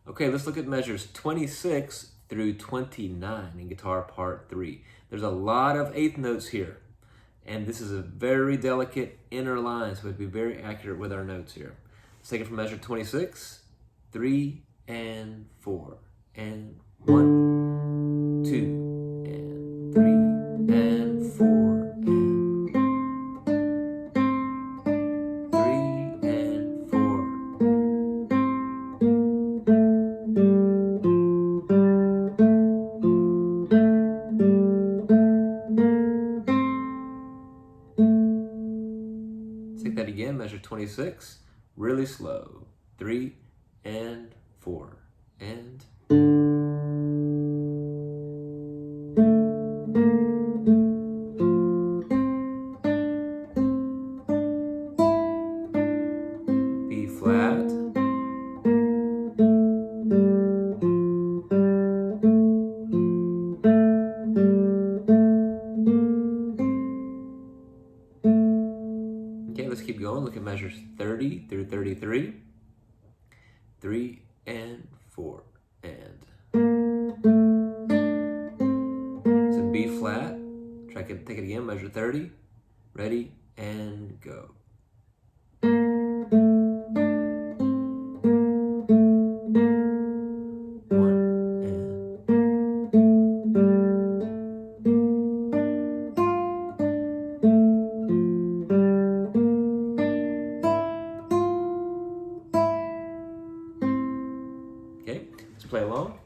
Okay, let's look at measures 26 through 29 in guitar part 3. There's a lot of eighth notes here, and this is a very delicate inner line, so we have to be very accurate with our notes here. Let's take it from measure 26, 3 and 4, and 1, 2, and 3, and 4, and 3 and 4. Take that again, measure 26, really slow. 3 and 4, and B flat, okay, let's keep going. Look at measures 30 through 33, 3 and 4, and it's a B flat. Take it again, measure 30, ready, and go. Okay, let's play along.